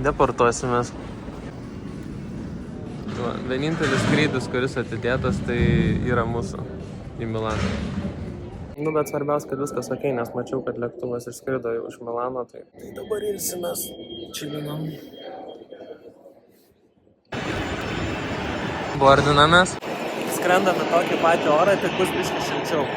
deportuosimės. Vienintelis skrydis, kuris atidėtas, tai yra mūsų į Milaną. Nu, bet svarbiausia, kad viskas okei, nes mačiau, kad lėktuvas išskrido jau iš Milano, tai dabar ilsimės, čilinam. Bordinamės. Skrendame tokį patį orą, tik bus biškį šilčiau.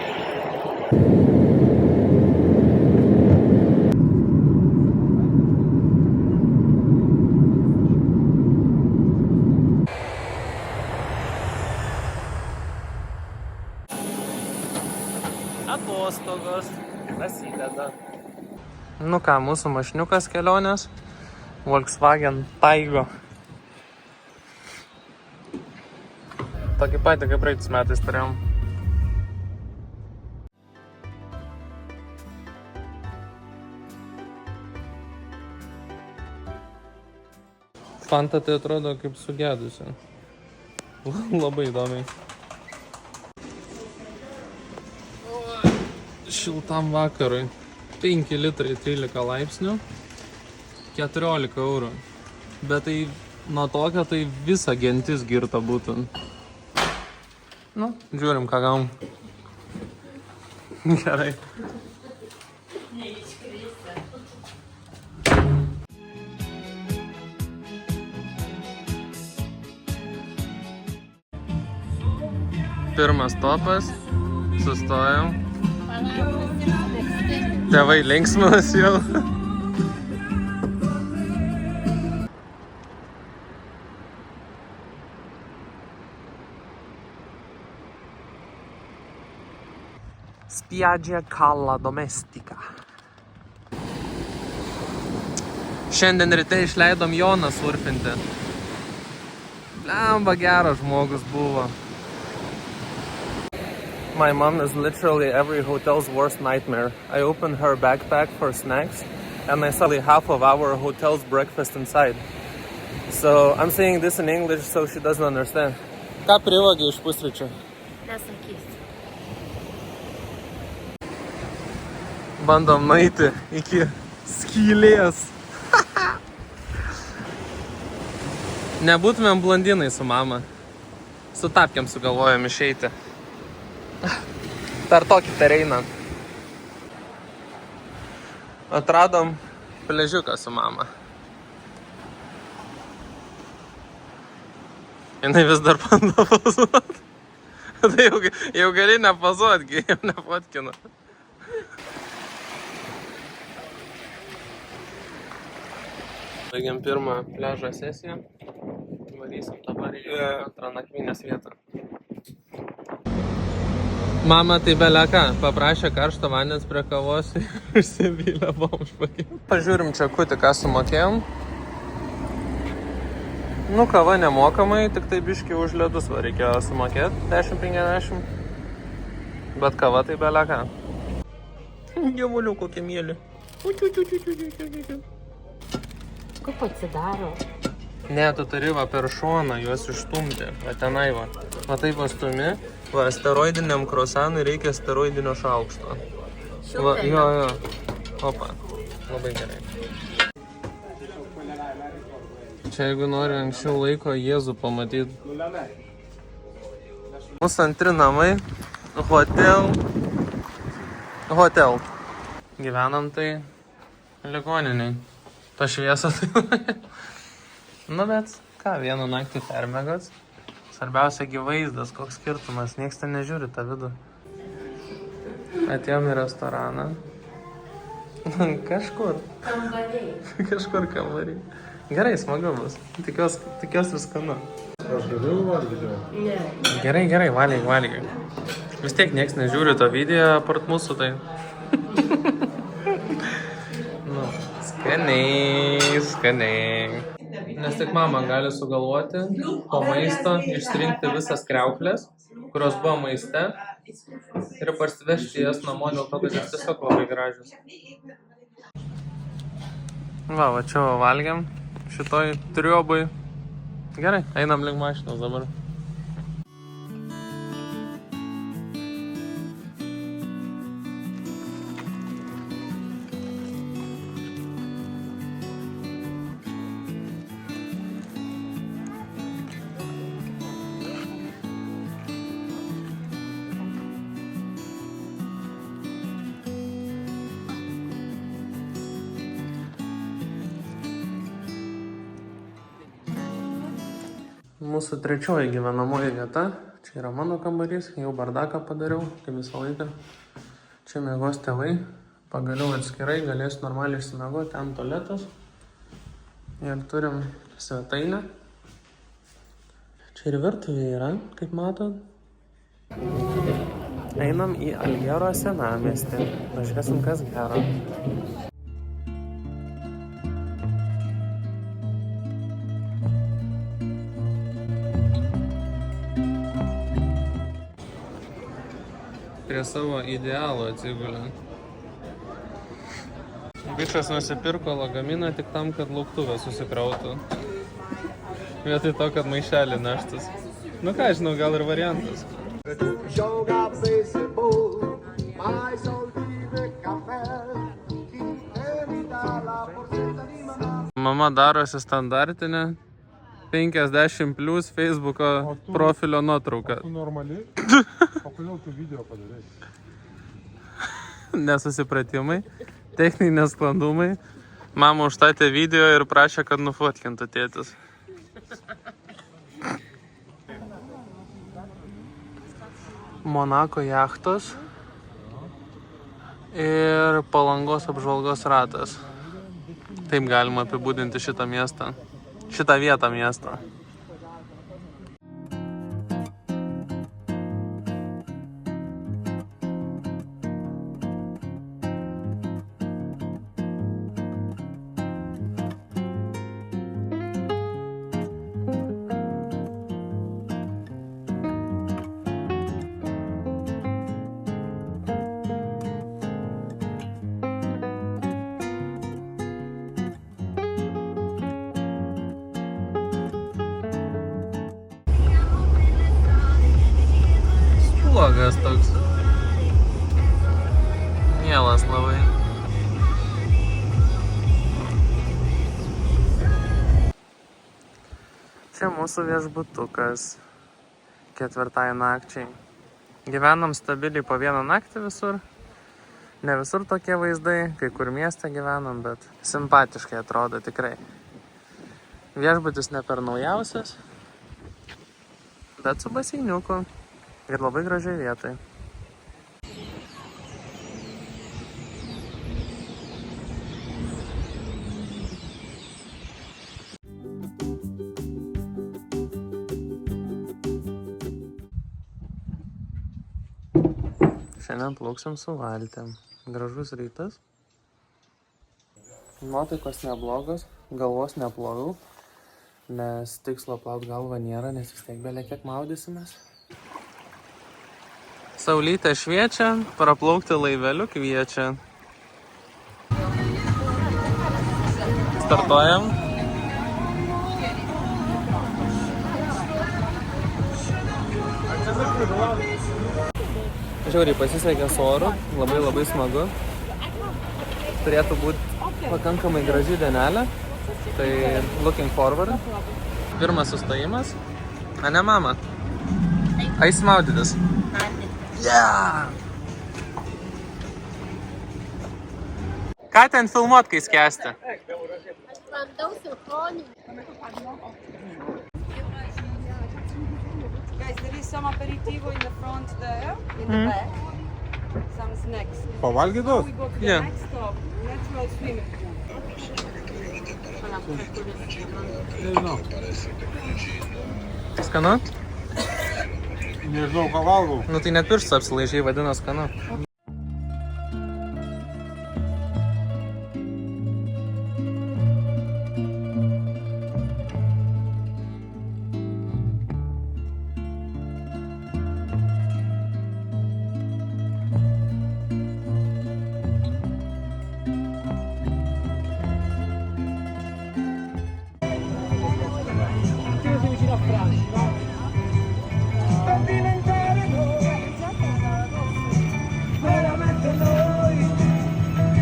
Atostogos prasideda. Nu ką, mūsų mašniukas kelionės. Volkswagen Taigo. Tokį patį, kaip praeitais metais turėjom. Fanta tai atrodo kaip sugedusi. Labai įdomiai. Šiltam vakarui. 5 litrai 13 laipsnių. 14 eurų. Bet tai nuo tokio tai visa gentis girta būtų. Nu, žiūrim, ką gaum. Gerai. Pirmas topas. Sustojom. Tėvai linksminas jau. Spiaggia Calla Domestica. Šiandien ryte išleidom Joną surfinti. Blemba, geras žmogus buvo. My mom is literally every hotel's worst nightmare. I opened her backpack for snacks and I saw half of our hotel's breakfast inside. So I'm saying this in English so she doesn't understand. Ką privogė iš pusryčių? Nesakysiu. Bandom nueiti iki skylės. Nebūtumėm blondinai su mama. Su tapkėm sugalvojom išeiti. Per tokį pereiną. Atradom pležiuką su mama. Jinai vis dar bando pozuot. Tai jau gali nepozuot, jau nefotkina. Baigiam pirmą pliažo sesiją. Varysim dabar į antrą nakvynės vietą. Mama tai beleka, paprašė karšto vandens prie kavos ir išsivylė bomžpakį. Pažiūrim čekutį, ką sumokėjom. Nu, kava nemokamai, tik tai biškį už ledus va reikėjo sumokėti, 10,50. Bet kava tai beleka. Dievuliu, kokie mėly. Kaip atsidaro? Ne, tu turi va per šoną juos išstumti, va tenai va. Va taip va stumi, va steroidiniam krosanui reikia steroidinio šaukšto. Va, jo. Opa, labai gerai. Čia jeigu nori anksčiau laiko Jėzų pamatyti. Mūsų antri namai, hotel. Gyvenam tai ligoniniai. Ta šviesa tai. Nu bet, ką, vieną naktį permėgots. Svarbiausia gi vaizdas, koks skirtumas, nieks ten nežiūri tą vidų. Atėjom į restoraną. Kažkur. Kambariai. Kažkur kambariai. Gerai, smagu bus. Tikiuosi skanu. Aš galiu valgyti? Ne. Gerai, valgyk. Vis tiek nieks nežiūri to video apart mūsų, tai. Nu, skaniai. Nes tik mama gali sugalvoti po maisto išsirinkti visas kriauklės, kurios buvo maiste ir parsivežti jas namo dėl to, kad jas tiesiog labai gražios. Va čia valgiam šitoj triobui. Gerai, einam link mašinos dabar. mūsų trečioji gyvenamoji vieta. Čia yra mano kambarys, jau bardaką padariau, kaip visą laiką. Čia miegos tėvai, pagaliau atskirai, galės normaliai išsimiegoti, ten tualetas. Ir turim svetainę. Čia ir virtuvė yra, kaip matot. Einam į Algero senamiestį. Pažiūrėsim, kas gero. Prie savo idealo atsigulė. Bičas nusipirko lagaminą tik tam, kad lauktuvę susikrautų. Vietoj to, kad maišelį neštas. Nu ką, žinau, gal ir variantas. Mama darosi standartinę 50+ Facebooko profilio nuotrauką. Tu normaliai? O kodėl tu video padarai? Nesusipratimai, techniniai nesklandumai. Mama užstatė video ir prašė, kad nufotkintų tėtis. Monako jachtos ir Palangos apžvalgos ratas. Taip galima apibūdinti šitą miestą. Šitą vietą miesto. Blogas toks. Mielas labai. Čia mūsų viešbutukas 4 nakčiai. Gyvenam stabiliai po 1 naktį visur. Ne visur tokie vaizdai, kai kur mieste gyvenam, bet simpatiškai atrodo tikrai. Viešbutis ne per naujausias, bet su baseiniuku. Ir labai gražiai vietai. Šiandien plauksim su valtim. Gražus rytas. Nuotaikos neblogos, galvos neplovau, nes tikslo plaut galvą nėra, nes vis tiek belė kiek maudysimės. Saulytė šviečia, praplaukti laiveliu kviečia. Startuojam. Žiauriai pasisekė su oru, labai smagu. Turėtų būti pakankamai graži dienelė, tai looking forward. Pirmas sustojimas. Ne, mama. Eis maudytis. Yeah! Ką ten filmuot, kai skęsti? Bandau sinchroninį. Guys, there is some aperitivo in the front there, in the back. Some snacks. Pavalgytos? We go to the Yeah. next stop, natural swimming pool. Nežinau. Skanu? Nežinau, ką valgau. Nu tai net pirštus apsilaižai, vadina skanu.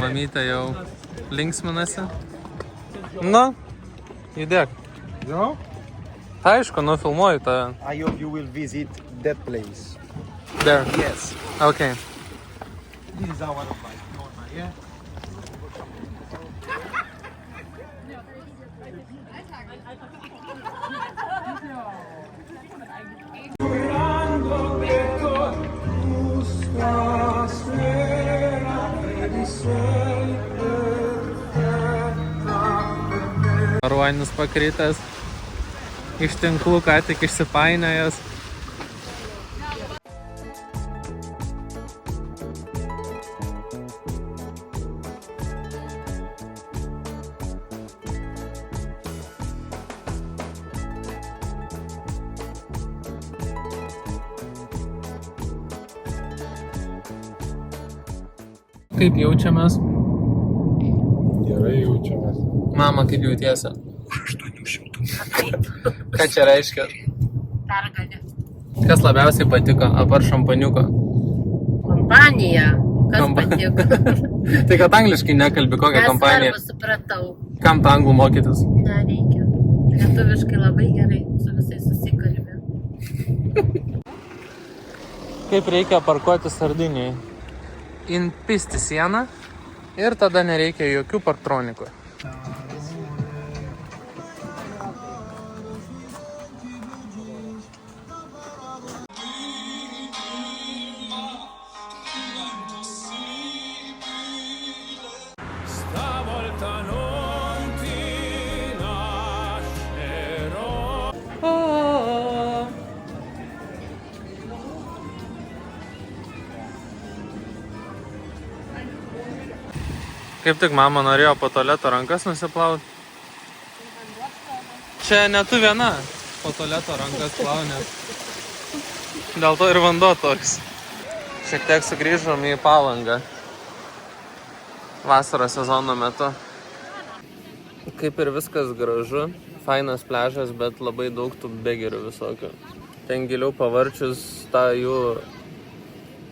Mamytė jau linksminasi. Nu, judėk. Jau? Aišku, nufilmuoju tave. I hope you will visit that place. There. Yes. Okay. This is our flight. Normal, yeah? Taivanis pakritęs. Iš tinklų ką tik išsipainėjęs. Kaip jaučiamės? Gerai jaučiamės. Mama, kaip jautiesi? Taip, Ką čia reiškia? pergalė. Kas labiausiai patiko, apart šampaniuko? Kompanija. Kas Kompa- patiko? Tai kad angliškai nekalbi, kokią kompaniją? Nesvarbu, supratau. Kam tą anglų mokytis? Nereikia. Lietuviškai labai gerai su visais susikalbė. Kaip reikia parkuoti Sardinijai? Inpisti sieną ir tada nereikia jokių parktronikų. Kaip tik mama norėjo po tualeto rankas nusiplauti. Čia ne tu viena po tualeto rankas plaunė. Dėl to ir vanduo toks. Šiek tiek sugrįžom į Palangą vasaros sezono metu. Kaip ir viskas gražu, fainas pliažas, bet labai daug tų begerių visokių. Ten giliau pavarčius tą jų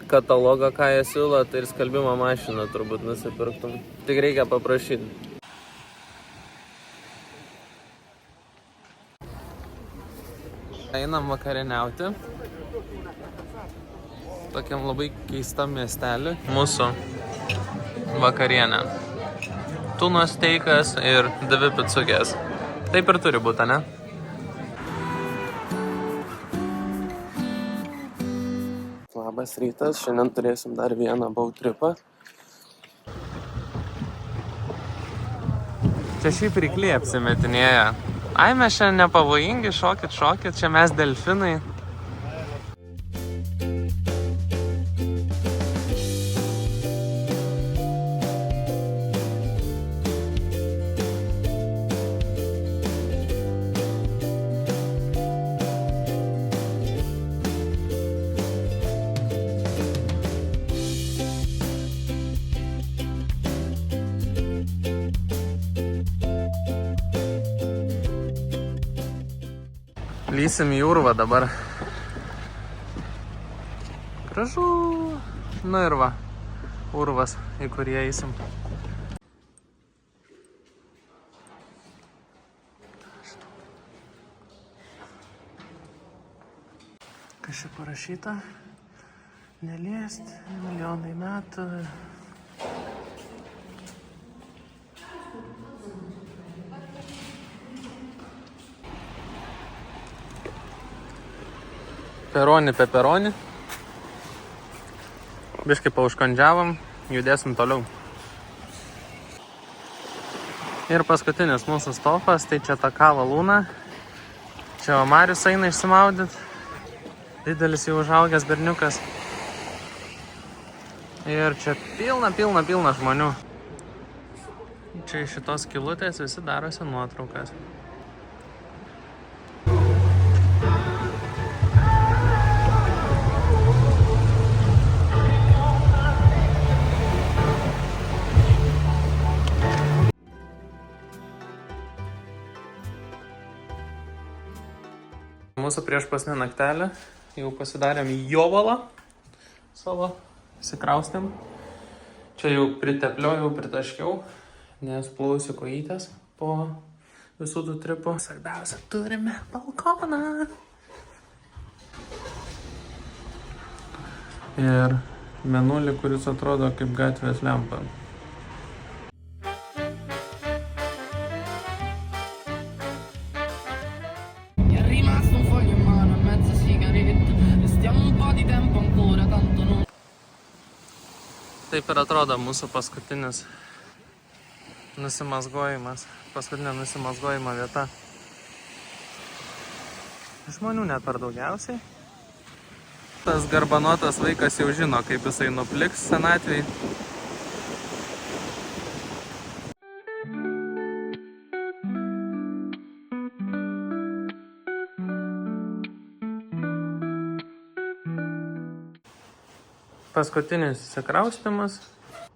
katalogą, ką jie siūlo, tai ir skalbimo mašiną turbūt nusipirktum. Tik reikia paprašyti. Einam vakarieniauti. Tokiam labai keistam miestelį. Mūsų vakarienė. Tuno steikas ir 2 picukės. Taip ir turi būti, ne? Labas rytas, šiandien turėsim dar vieną bautripą. Čia šiaip rykliai apsimetinėja. Ai, mes šiandien nepavojingi, šokit, čia mes delfinai. Lysim į urvą dabar. Gražu. Na ir va, urvas, į kurį eisim. Kas čia parašyta? Neliest milijonai metų. Peperoni. Biškai pauškandžiavom, judėsim toliau. Ir paskutinis mūsų stopas, tai čia ta kava lūna. Čia Marius eina išsimaudyt. Didelis jau užaugęs berniukas. Ir čia pilna žmonių. Čia iš šitos skylutės visi darosi nuotraukas. Mūsų prieš pasnę naktelę jau pasidarėm jovalą savo, įsikraustėm. Čia jau pritepliojau, pritaškiau, nes plausiu kojytės po visų tų tripų. Svarbiausia, turime balkoną. Ir mėnulį, kuris atrodo kaip gatvės lempa. Taip ir atrodo mūsų paskutinis Nusimazgojimas. Paskutinė nusimazgojimo vieta. Žmonių net per daugiausiai. Tas garbanuotas vaikas jau žino, kaip jisai nupliks senatvėj. Paskutinis įsikraustymas,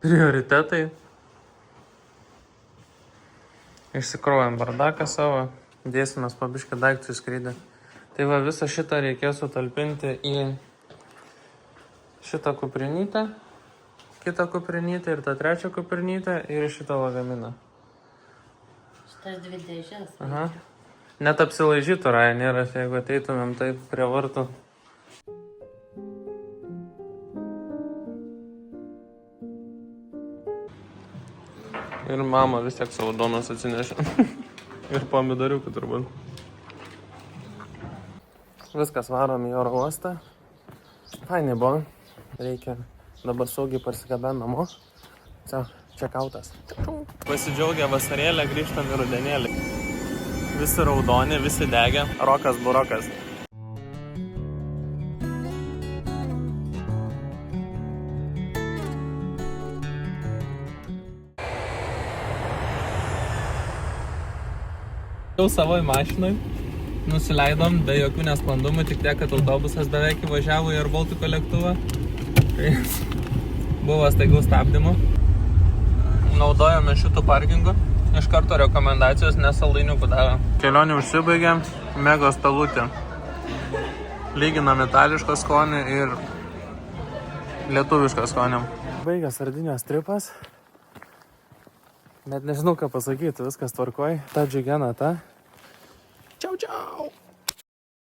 prioritetai. Išsikrovėm bardaką savo, dėsimės pabiškį daiktų į skrydį. Tai va, visą šitą reikės sutalpinti į šitą kuprinytę, kitą kuprinytę ir tą trečią kuprinytę ir šitą lagaminą. Šitas 2 dėžės. Aha. Net apsilaižytų Ryanairas, jeigu ateitumėm taip prie vartų. Ir mama vis tiek savo donos atsinešė. Ir pomidoriukų turbūt. Viskas, varom į oro uostą. Fainai buvo. Reikia dabar saugiai parsikabent namo. Čekautas. Pasidžiaugę vasarėlę, grįžtam į rudenėlį. Visi raudoni, visi degė. Rokas burokas. Jau savoj mašinoj nusileidom be jokių nesklandumų, tik tiek, kad autobusas beveik įvažiavo į Air Baltico lėktuvą. Tai buvo staigaus stabdymų. Naudojame šitų parkingų. Iš karto rekomendacijos, nes saldainiukų davė. Kelionė užsibaigė, mega stalutė. Lyginam itališką skonį ir lietuvišką skonį. Baigė sardinės tripas. Net nežinau, ką pasakyti, viskas tvarkoj. Ta džiugena ta. Čiau, čiau!